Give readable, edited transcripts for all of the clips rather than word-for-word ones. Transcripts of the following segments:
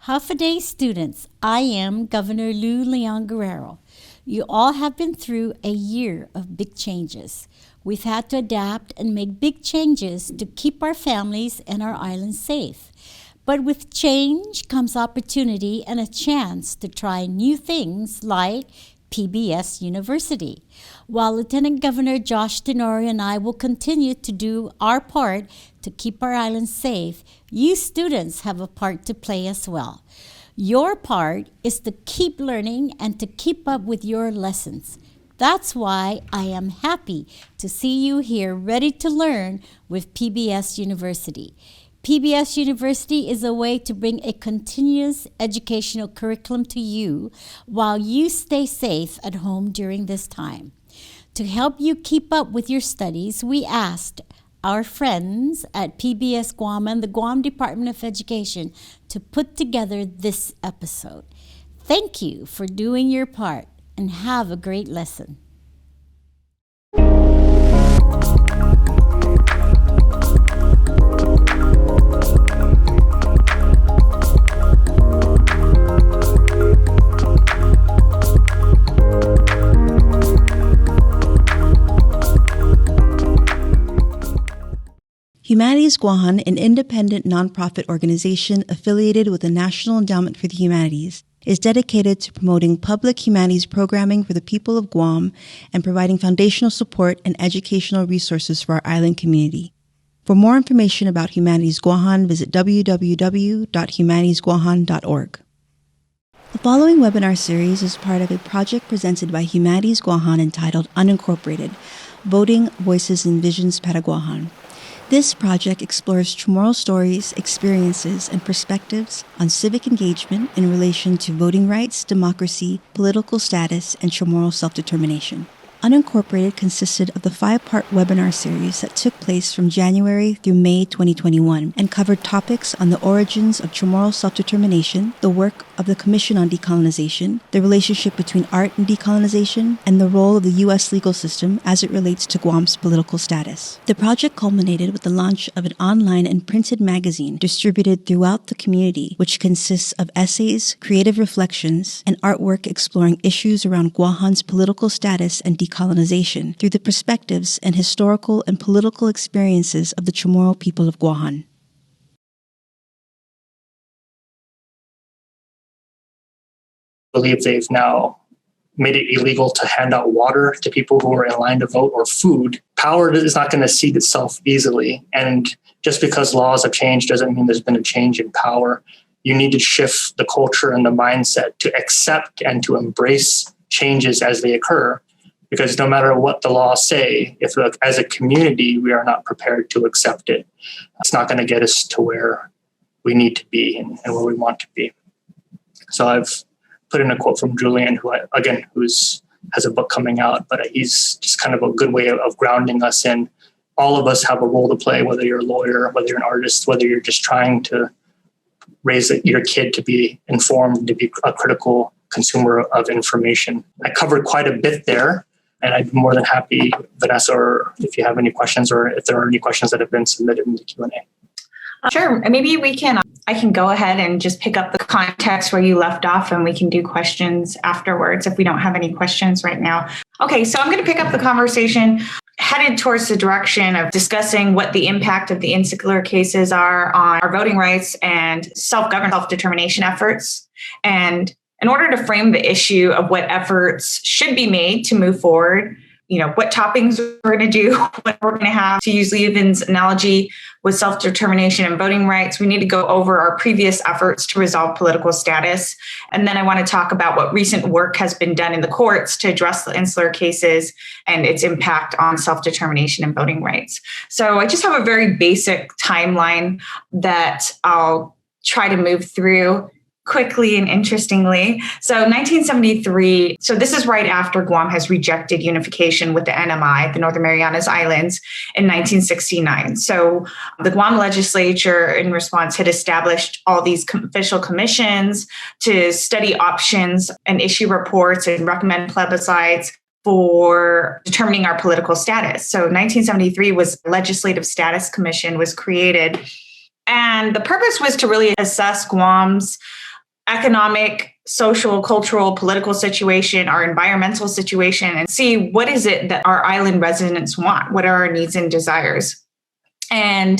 Hafa-Day students, I am Governor Lou Leon Guerrero. You all have been through a year of big changes. We've had to adapt and make big changes to keep our families and our island safe. But with change comes opportunity and a chance to try new things like PBS University. While Lieutenant Governor Josh Tenorio and I will continue to do our part to keep our island safe, you students have a part to play as well. Your part is to keep learning and to keep up with your lessons. That's why I am happy to see you here ready to learn with PBS University. PBS University is a way to bring a continuous educational curriculum to you while you stay safe at home during this time. To help you keep up with your studies, we asked our friends at PBS Guam and the Guam Department of Education to put together this episode. Thank you for doing your part and have a great lesson. Humanities Guåhan, an independent nonprofit organization affiliated with the National Endowment for the Humanities, is dedicated to promoting public humanities programming for the people of Guam and providing foundational support and educational resources for our island community. For more information about Humanities Guåhan, visit www.humanitiesguahan.org. The following webinar series is part of a project presented by Humanities Guåhan entitled Unincorporated, Voting, Voices, and Visions Para Guåhan. This project explores CHamoru stories, experiences, and perspectives on civic engagement in relation to voting rights, democracy, political status, and CHamoru self-determination. Unincorporated consisted of the 5-part webinar series that took place from January through May 2021 and covered topics on the origins of CHamoru self-determination, the work of the Commission on Decolonization, the relationship between art and decolonization, and the role of the U.S. legal system as it relates to Guam's political status. The project culminated with the launch of an online and printed magazine distributed throughout the community, which consists of essays, creative reflections, and artwork exploring issues around Guåhan's political status and decolonization through the perspectives and historical and political experiences of the CHamoru people of Guåhan. I believe they've now made it illegal to hand out water to people who are in line to vote or food. Power is not going to cede itself easily. And just because laws have changed doesn't mean there's been a change in power. You need to shift the culture and the mindset to accept and to embrace changes as they occur. Because no matter what the laws say, if as a community we are not prepared to accept it, it's not going to get us to where we need to be and where we want to be. So I've put in a quote from Julian, who has a book coming out, but he's just kind of a good way of grounding us in all of us have a role to play, whether you're a lawyer, whether you're an artist, whether you're just trying to raise your kid to be informed, to be a critical consumer of information. I covered quite a bit there, and I'd be more than happy, Vanessa, or if you have any questions or if there are any questions that have been submitted in the Q&A. Sure. Maybe I can go ahead and just pick up the context where you left off and we can do questions afterwards if we don't have any questions right now. Okay, so I'm going to pick up the conversation headed towards the direction of discussing what the impact of the insular cases are on our voting rights and self-government, self-determination efforts. And in order to frame the issue of what efforts should be made to move forward, what toppings we're going to do, what we're going to have, to use Leevin's analogy with self-determination and voting rights, we need to go over our previous efforts to resolve political status. And then I want to talk about what recent work has been done in the courts to address the insular cases and its impact on self-determination and voting rights. So I just have a very basic timeline that I'll try to move through quickly and interestingly. So 1973, so this is right after Guam has rejected unification with the NMI, the Northern Marianas Islands, in 1969. So the Guam legislature, in response, had established all these official commissions to study options and issue reports and recommend plebiscites for determining our political status. So 1973 was Legislative Status Commission was created. And the purpose was to really assess Guam's economic, social, cultural, political situation, our environmental situation, and see what is it that our island residents want? What are our needs and desires? And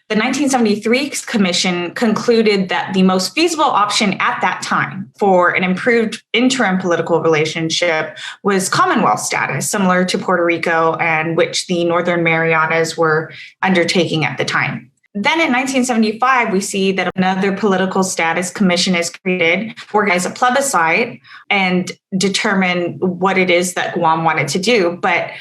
the 1973 Commission concluded that the most feasible option at that time for an improved interim political relationship was Commonwealth status, similar to Puerto Rico, and which the Northern Marianas were undertaking at the time. Then in 1975, we see that another political status commission is created, organize a plebiscite, and determine what it is that Guam wanted to do. But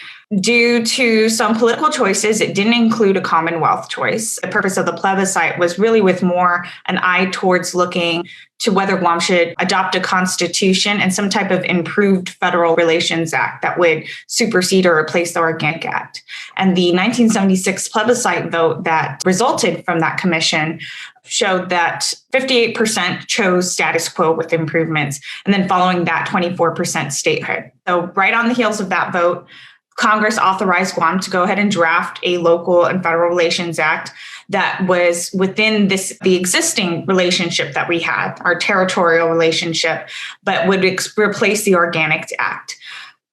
due to some political choices, it didn't include a Commonwealth choice. The purpose of the plebiscite was really with more an eye towards looking to whether Guam should adopt a constitution and some type of improved Federal Relations Act that would supersede or replace the Organic Act. And the 1976 plebiscite vote that resulted from that commission showed that 58% chose status quo with improvements, and then following that, 24% statehood. So right on the heels of that vote, Congress authorized Guam to go ahead and draft a local and federal relations act that was within the existing relationship that we had, our territorial relationship, but would replace the Organic Act.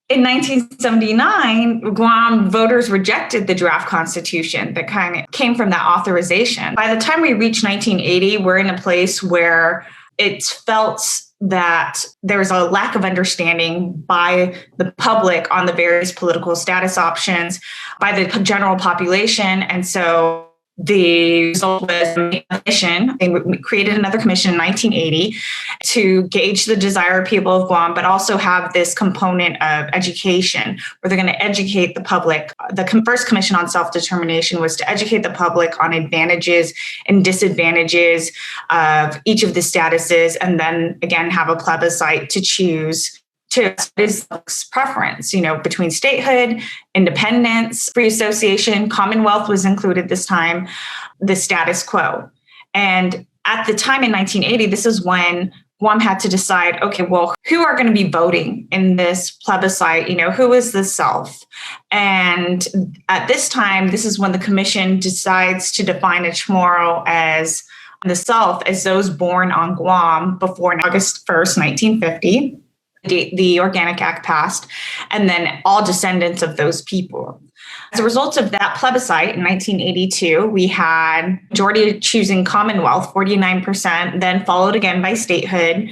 In 1979, Guam voters rejected the draft constitution that kind of came from that authorization. By the time we reach 1980, we're in a place where it's felt that there's a lack of understanding by the public on the various political status options by the general population. And so the result was a commission. They created another commission in 1980 to gauge the desire of people of Guam, but also have this component of education where they're going to educate the public. The first commission on self-determination was to educate the public on advantages and disadvantages of each of the statuses, and then again have a plebiscite to choose to his preference, between statehood, independence, free association, Commonwealth was included this time, the status quo. And at the time in 1980, this is when Guam had to decide, okay, well, who are going to be voting in this plebiscite? Who is the Self? And at this time, this is when the commission decides to define a CHamoru as the Self as those born on Guam before August 1st, 1950. The Organic Act passed, and then all descendants of those people. As a result of that plebiscite in 1982, we had majority choosing Commonwealth, 49%, then followed again by statehood.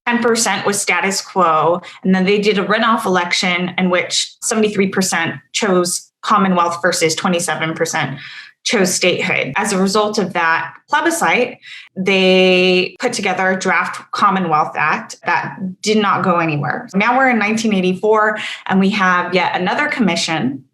10% was status quo, and then they did a runoff election in which 73% chose Commonwealth versus 27% chose statehood. As a result of that plebiscite, they put together a draft Commonwealth Act that did not go anywhere. Now we're in 1984, and we have yet another commission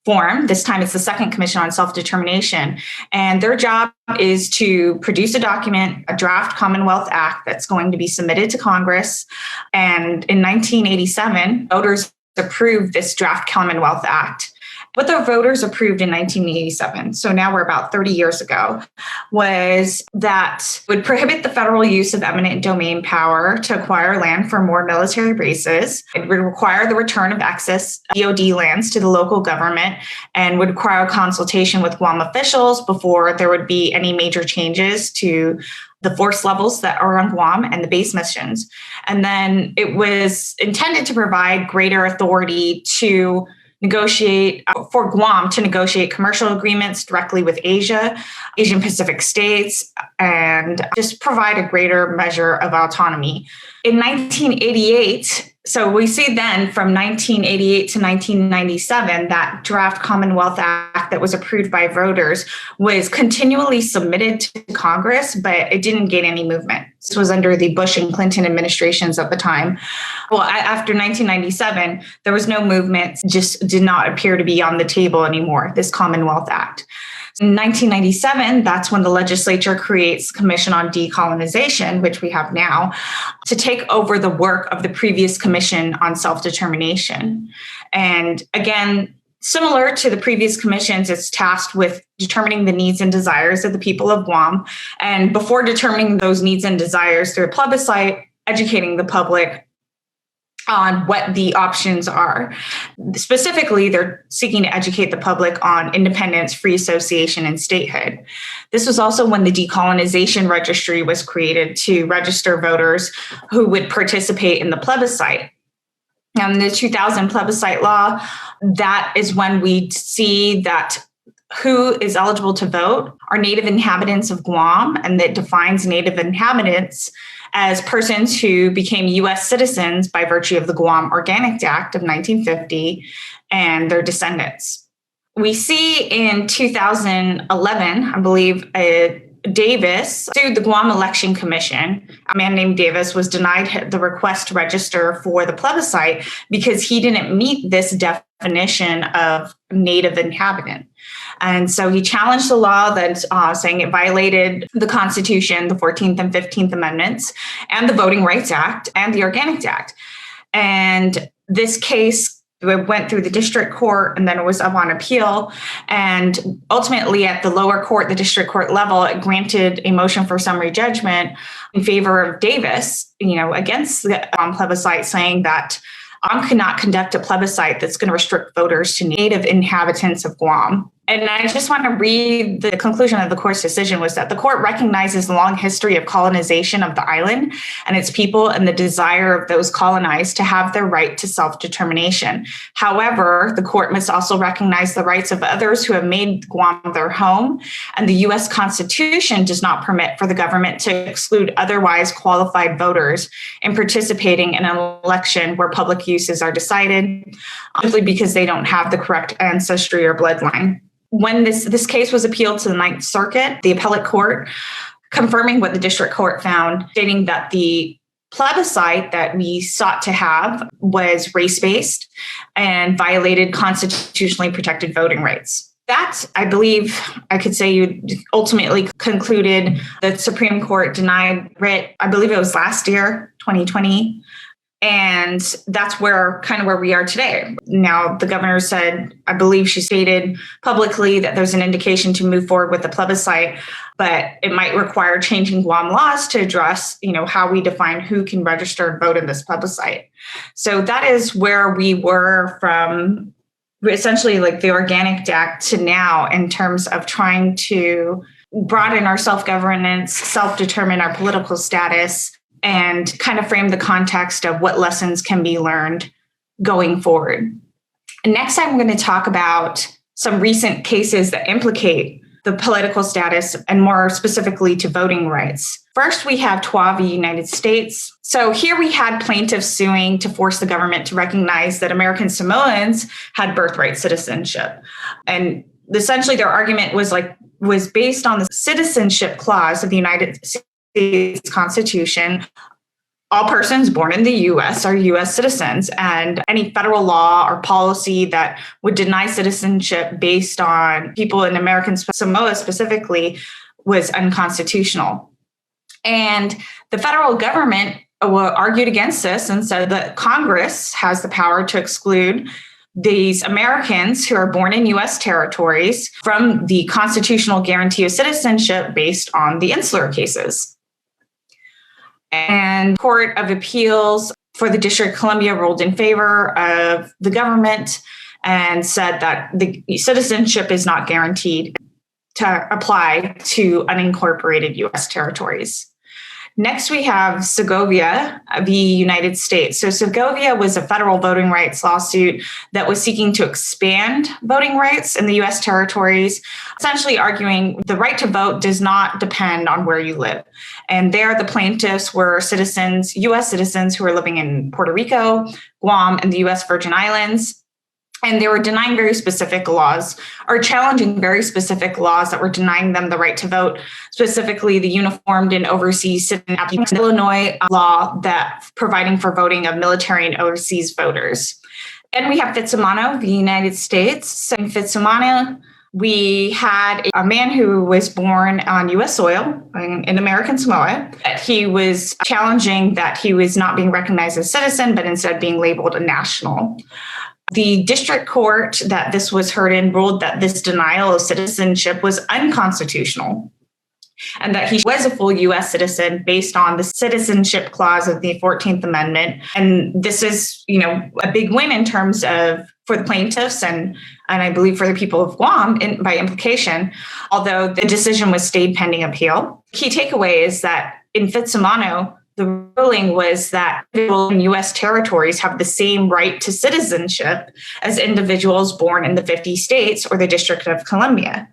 formed. This time it's the Second Commission on Self-Determination. And their job is to produce a document, a draft Commonwealth Act that's going to be submitted to Congress. And in 1987, voters approved this draft Commonwealth Act. What the voters approved in 1987, so now we're about 30 years ago, was that would prohibit the federal use of eminent domain power to acquire land for more military bases. It would require the return of excess DOD lands to the local government, and would require a consultation with Guam officials before there would be any major changes to the force levels that are on Guam and the base missions. And then it was intended to provide greater authority to negotiate for Guam to negotiate commercial agreements directly with Asian Pacific states, and just provide a greater measure of autonomy. In 1988, so we see then from 1988 to 1997, that draft Commonwealth Act that was approved by voters was continually submitted to Congress, but it didn't gain any movement. This was under the Bush and Clinton administrations at the time. Well, after 1997, there was no movement, just did not appear to be on the table anymore, this Commonwealth Act. In 1997, that's when the legislature creates the Commission on Decolonization, which we have now, to take over the work of the previous Commission on Self-Determination. And again, similar to the previous commissions, it's tasked with determining the needs and desires of the people of Guam. And before determining those needs and desires through a plebiscite, educating the public, on what the options are. Specifically, they're seeking to educate the public on independence, free association, and statehood. This was also when the decolonization registry was created to register voters who would participate in the plebiscite. Now, in the 2000 plebiscite law, that is when we see that who is eligible to vote are Native inhabitants of Guam, and that defines Native inhabitants as persons who became U.S. citizens by virtue of the Guam Organic Act of 1950 and their descendants. We see in 2011, I believe, Davis sued the Guam Election Commission. A man named Davis was denied the request to register for the plebiscite because he didn't meet this definition of Native inhabitant. And so he challenged the law that's saying it violated the Constitution, the 14th and 15th Amendments, and the Voting Rights Act, and the Organic Act. And this case went through the district court, and then it was up on appeal. And ultimately, at the lower court, the district court level, it granted a motion for summary judgment in favor of Davis, against the plebiscite, saying that could not conduct a plebiscite that's going to restrict voters to Native inhabitants of Guam. And I just want to read the conclusion of the court's decision was that the court recognizes the long history of colonization of the island and its people and the desire of those colonized to have their right to self-determination. However, the court must also recognize the rights of others who have made Guam their home, and the U.S. Constitution does not permit for the government to exclude otherwise qualified voters in participating in an election where public uses are decided simply because they don't have the correct ancestry or bloodline. When this case was appealed to the Ninth Circuit, the appellate court, confirming what the district court found, stating that the plebiscite that we sought to have was race-based and violated constitutionally protected voting rights. That, I believe, I could say you ultimately concluded the Supreme Court denied writ, I believe it was last year, 2020. And that's where we are today. Now, the governor said, I believe she stated publicly that there's an indication to move forward with the plebiscite, but it might require changing Guam laws to address, how we define who can register and vote in this plebiscite. So that is where we were from essentially like the Organic Act to now in terms of trying to broaden our self-governance, self-determine our political status, and kind of frame the context of what lessons can be learned going forward. And next, I'm going to talk about some recent cases that implicate the political status and more specifically to voting rights. First, we have TWA v. United States. So here we had plaintiffs suing to force the government to recognize that American Samoans had birthright citizenship. And essentially their argument was based on the citizenship clause of the United States Constitution. All persons born in the U.S. are U.S. citizens, and any federal law or policy that would deny citizenship based on people in American Samoa specifically was unconstitutional. And the federal government argued against this and said that Congress has the power to exclude these Americans who are born in U.S. territories from the constitutional guarantee of citizenship based on the insular cases. And Court of Appeals for the District of Columbia ruled in favor of the government and said that the citizenship is not guaranteed to apply to unincorporated U.S. territories. Next, we have Segovia v. United States. So Segovia was a federal voting rights lawsuit that was seeking to expand voting rights in the U.S. territories, essentially arguing the right to vote does not depend on where you live. And there, the plaintiffs were citizens, U.S. citizens who were living in Puerto Rico, Guam, and the U.S. Virgin Islands. And they were denying very specific laws or challenging very specific laws that were denying them the right to vote, specifically the Uniformed and Overseas Citizen Illinois law that providing for voting of military and overseas voters. And we have Fitzsimano, the United States. So in Fitzsimano, we had a man who was born on U.S. soil in American Samoa. He was challenging that he was not being recognized as a citizen, but instead being labeled a national. The district court that this was heard in ruled that this denial of citizenship was unconstitutional. and that he was a full U.S. citizen based on the citizenship clause of the 14th Amendment. And this is, a big win in terms of for the plaintiffs and I believe for the people of Guam by implication, although the decision was stayed pending appeal. Key takeaway is that in Fitzsimano, the ruling was that individuals in U.S. territories have the same right to citizenship as individuals born in the 50 states or the District of Columbia.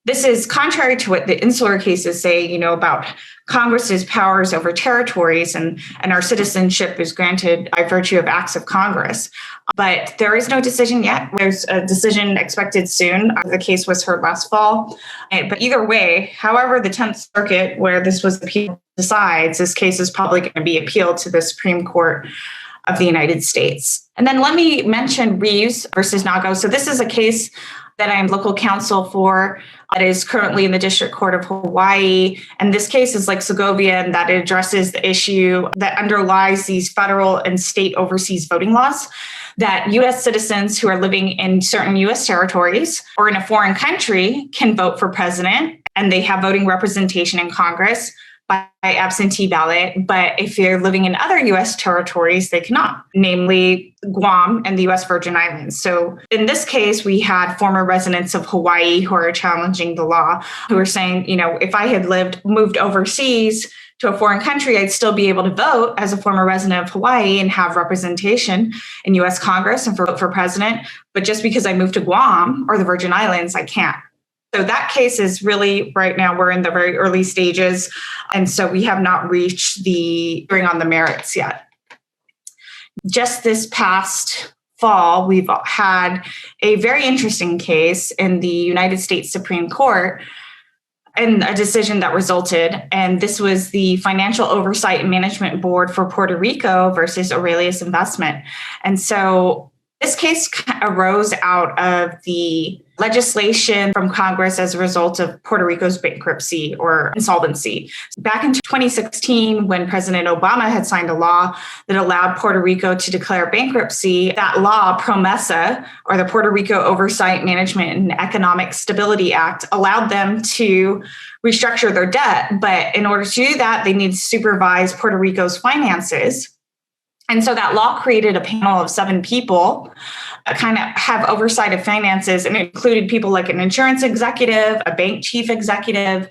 This is contrary to what the insular cases say, about Congress's powers over territories and our citizenship is granted by virtue of acts of Congress. But there is no decision yet. There's a decision expected soon. The case was heard last fall. But either way, however, the 10th Circuit, where this was appealed, decides, this case is probably going to be appealed to the Supreme Court of the United States. And then let me mention Reeves versus Nago. So this is a case that I am local counsel for that is currently in the District Court of Hawaii. And this case is like Segovia, and that it addresses the issue that underlies these federal and state overseas voting laws, that U.S. citizens who are living in certain U.S. territories or in a foreign country can vote for president, and they have voting representation in Congress by absentee ballot. But if you're living in other U.S. territories, they cannot, namely Guam and the U.S. Virgin Islands. So in this case, we had former residents of Hawaii who are challenging the law, who are saying, if I had moved overseas to a foreign country, I'd still be able to vote as a former resident of Hawaii and have representation in U.S. Congress and vote for president. But just because I moved to Guam or the Virgin Islands, I can't. So that case is really, right now, we're in the very early stages. And so we have not reached the hearing on the merits yet. Just this past fall, we've had a very interesting case in the United States Supreme Court and a decision that resulted. And this was the Financial Oversight and Management Board for Puerto Rico versus Aurelius Investment. And so this case arose out of the legislation from Congress as a result of Puerto Rico's bankruptcy or insolvency. Back in 2016, when President Obama had signed a law that allowed Puerto Rico to declare bankruptcy, that law, PROMESA, or the Puerto Rico Oversight, Management, and Economic Stability Act, allowed them to restructure their debt. But in order to do that, they need to supervise Puerto Rico's finances. And so that law created a panel of 7 people kind of have oversight of finances, and it included people like an insurance executive, a bank chief executive,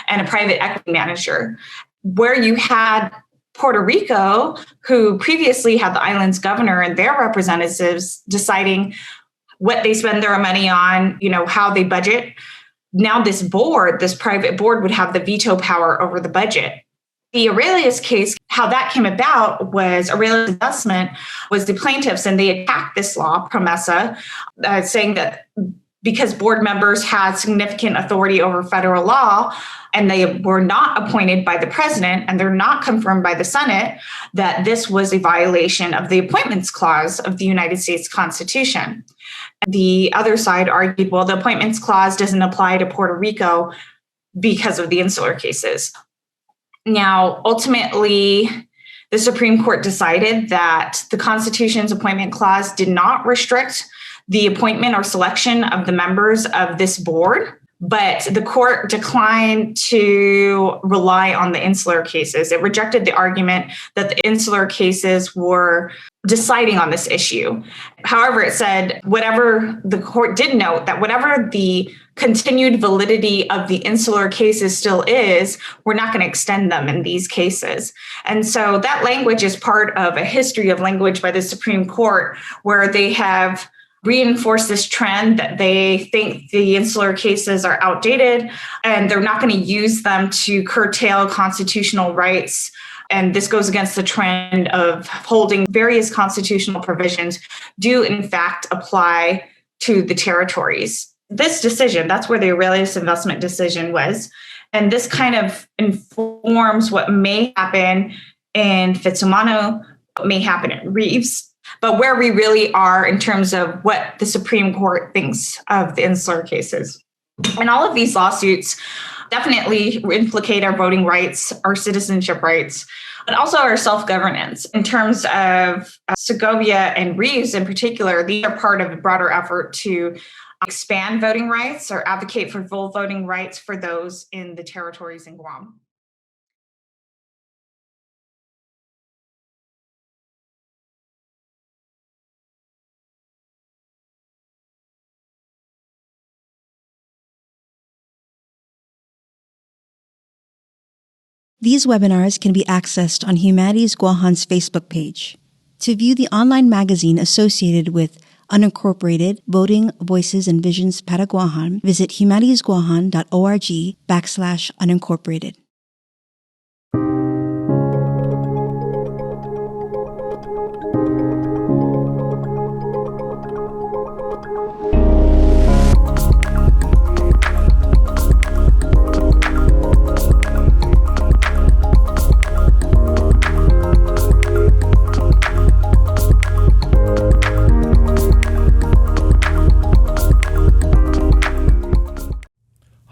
and a private equity manager, where you had Puerto Rico, who previously had the island's governor and their representatives deciding what they spend their money on, how they budget. Now this board, this private board, would have the veto power over the budget. The Aurelius case, how that came about was Aurelius Investment was the plaintiffs, and they attacked this law, PROMESA, saying that because board members had significant authority over federal law and they were not appointed by the president and they're not confirmed by the Senate, that this was a violation of the Appointments Clause of the United States Constitution. The other side argued, well, the Appointments Clause doesn't apply to Puerto Rico because of the insular cases. Now, ultimately, the Supreme Court decided that the Constitution's Appointment Clause did not restrict the appointment or selection of the members of this board, but the court declined to rely on the insular cases. It rejected the argument that the insular cases were deciding on this issue. However, it said the court did note that whatever the continued validity of the insular cases still is, we're not going to extend them in these cases. And so that language is part of a history of language by the Supreme Court, where they have reinforced this trend that they think the insular cases are outdated and they're not going to use them to curtail constitutional rights. And this goes against the trend of holding various constitutional provisions do in fact apply to the territories. This decision, that's where the Aurelius Investment decision was. And this kind of informs what may happen in Fitzsimano, what may happen in Reeves, but where we really are in terms of what the Supreme Court thinks of the insular cases. And all of these lawsuits definitely implicate our voting rights, our citizenship rights. and also our self-governance. In terms of Segovia and Reeves in particular, these are part of a broader effort to expand voting rights or advocate for full voting rights for those in the territories in Guam. These webinars can be accessed on Humanities Guåhan's Facebook page. To view the online magazine associated with Unincorporated Voting, Voices, and Visions Para Guåhan, visit humanitiesguåhan.org/unincorporated.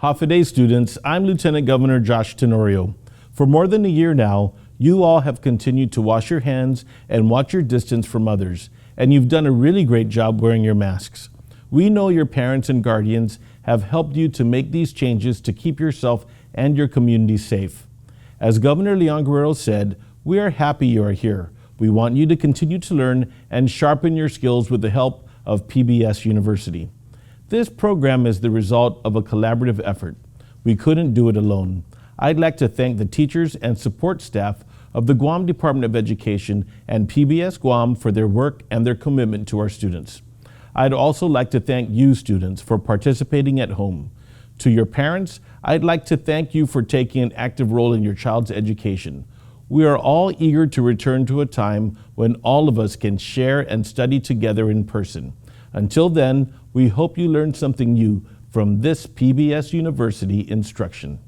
Hafa students, I'm Lieutenant Governor Josh Tenorio. For more than a year now, you all have continued to wash your hands and watch your distance from others, and you've done a really great job wearing your masks. We know your parents and guardians have helped you to make these changes to keep yourself and your community safe. As Governor Leevin Camacho said, we are happy you are here. We want you to continue to learn and sharpen your skills with the help of PBS University. This program is the result of a collaborative effort. We couldn't do it alone. I'd like to thank the teachers and support staff of the Guam Department of Education and PBS Guam for their work and their commitment to our students. I'd also like to thank you students for participating at home. To your parents, I'd like to thank you for taking an active role in your child's education. We are all eager to return to a time when all of us can share and study together in person. Until then, we hope you learned something new from this PBS University instruction.